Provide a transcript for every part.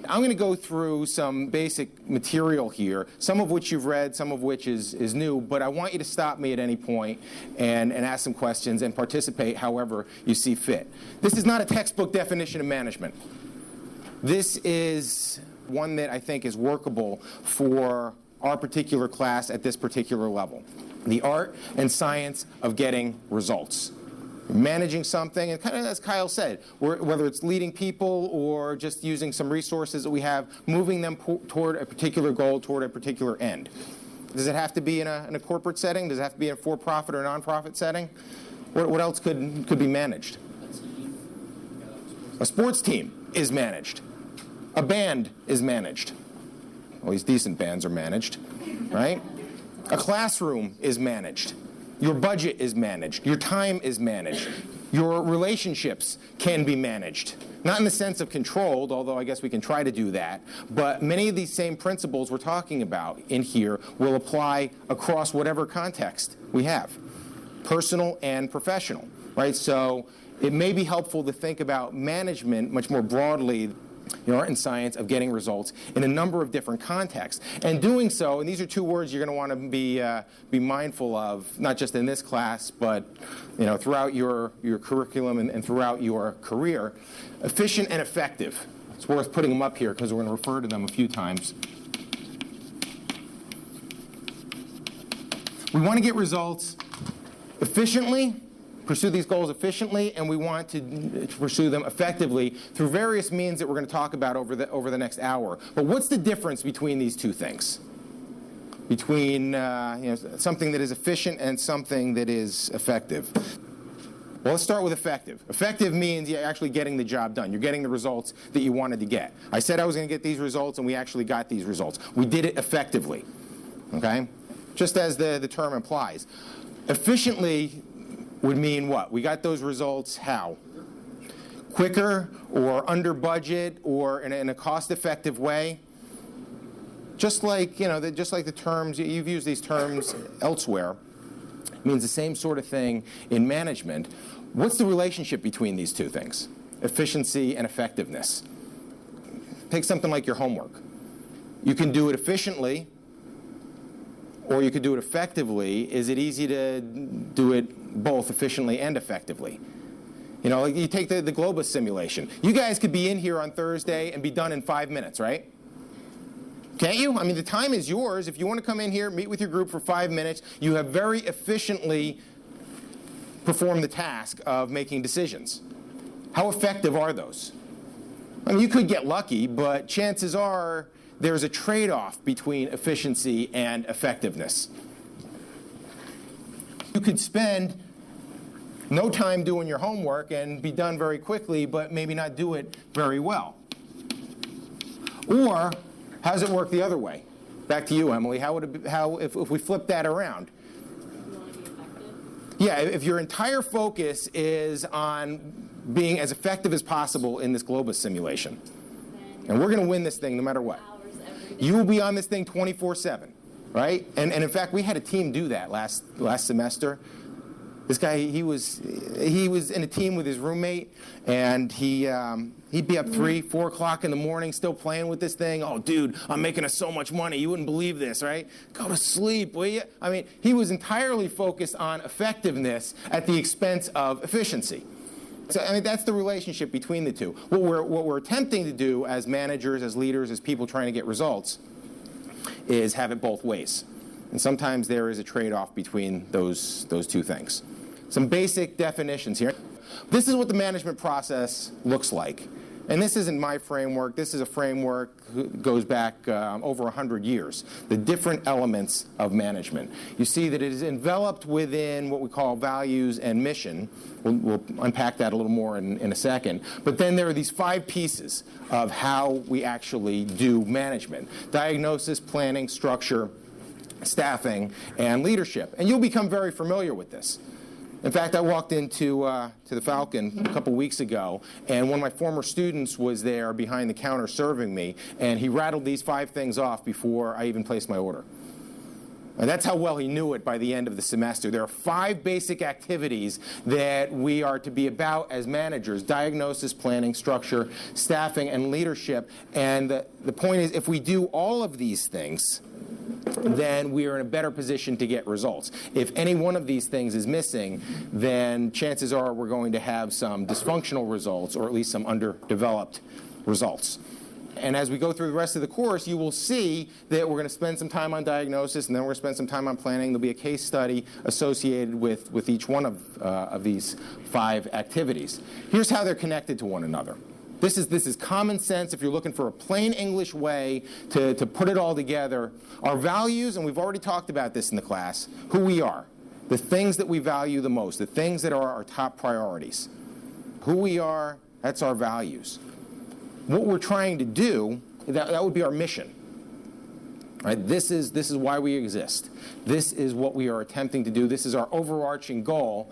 I'm going to go through some basic material here, some of which you've read, some of which is new, but I want you to stop me at any point and ask some questions and participate however you see fit. This is not a textbook definition of management. This is one that I think is workable for our particular class at this particular level. The art and science of getting results. Managing something, and kind of as Kyle said, whether it's leading people or just using some resources that we have, moving them toward a particular goal, toward a particular end. Does it have to be in a corporate setting? Does it have to be in a for-profit or nonprofit setting? What else could be managed? A sports team is managed. A band is managed. Well, these decent bands are managed, right? A classroom is managed. Your budget is managed. Your time is managed. Your relationships can be managed. Not in the sense of controlled, although I guess we can try to do that, but many of these same principles we're talking about in here will apply across whatever context we have, personal and professional, right? So it may be helpful to think about management much more broadly, the art and science of getting results in a number of different contexts. And doing so, and these are two words you're going to want to be mindful of, not just in this class, but throughout your curriculum and throughout your career, efficient and effective. It's worth putting them up here because we're going to refer to them a few times. We want to get results efficiently, pursue these goals efficiently, and we want to pursue them effectively through various means that we're going to talk about over the next hour. But what's the difference between these two things? Between something that is efficient and something that is effective? Well, let's start with effective. Effective means you're actually getting the job done. You're getting the results that you wanted to get. I said I was going to get these results, and we actually got these results. We did it effectively, okay? Just as the term implies. Efficiently would mean what? We got those results how? Quicker or under budget or in a cost-effective way? Just like the terms, you've used these terms elsewhere, it means the same sort of thing in management. What's the relationship between these two things? Efficiency and effectiveness. Take something like your homework. You can do it efficiently or you could do it effectively. Is it easy to do it both efficiently and effectively? Like you take the Globus simulation. You guys could be in here on Thursday and be done in 5 minutes, right? Can't you? I mean, the time is yours. If you want to come in here, meet with your group for 5 minutes, you have very efficiently performed the task of making decisions. How effective are those? I mean, you could get lucky, but chances are there's a trade-off between efficiency and effectiveness. You could spend no time doing your homework and be done very quickly, but maybe not do it very well. Or, how does it work the other way? Back to you, Emily. If we flip that around? Yeah, if your entire focus is on being as effective as possible in this Globus simulation, and we're going to win this thing no matter what. You will be on this thing 24/7, right? And in fact, we had a team do that last semester. This guy, he was in a team with his roommate, and he'd be up 3, 4 o'clock in the morning still playing with this thing. Oh, dude, I'm making us so much money. You wouldn't believe this, right? Go to sleep, will you? I mean, he was entirely focused on effectiveness at the expense of efficiency. So, I mean, that's the relationship between the two. What we're attempting to do as managers, as leaders, as people trying to get results is have it both ways. And sometimes there is a trade-off between those two things. Some basic definitions here. This is what the management process looks like. And this isn't my framework. This is a framework that goes back over 100 years. The different elements of management. You see that it is enveloped within what we call values and mission. We'll unpack that a little more in a second. But then there are these 5 pieces of how we actually do management. Diagnosis, planning, structure, staffing, and leadership. And you'll become very familiar with this. In fact, I walked into to the Falcon a couple weeks ago, and one of my former students was there behind the counter serving me, and he rattled these 5 things off before I even placed my order. And that's how well he knew it by the end of the semester. There are 5 basic activities that we are to be about as managers: diagnosis, planning, structure, staffing, and leadership. And the point is, if we do all of these things, then we are in a better position to get results. If any one of these things is missing, then chances are we're going to have some dysfunctional results, or at least some underdeveloped results. And as we go through the rest of the course, you will see that we're going to spend some time on diagnosis, and then we're going to spend some time on planning. There'll be a case study associated with each one of these 5 activities. Here's how they're connected to one another. This is common sense if you're looking for a plain English way to put it all together. Our values, and we've already talked about this in the class, who we are, the things that we value the most, the things that are our top priorities. Who we are, that's our values. What we're trying to do, that would be our mission. Right? This is why we exist. This is what we are attempting to do. This is our overarching goal.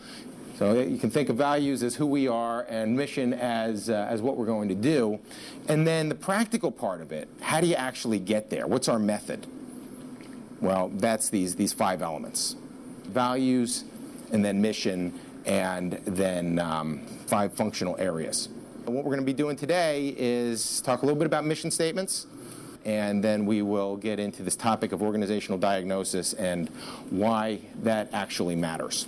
So you can think of values as who we are and mission as what we're going to do. And then the practical part of it, how do you actually get there? What's our method? Well, that's these 5 elements: values, and then mission, and then 5 functional areas. And what we're going to be doing today is talk a little bit about mission statements, and then we will get into this topic of organizational diagnosis and why that actually matters.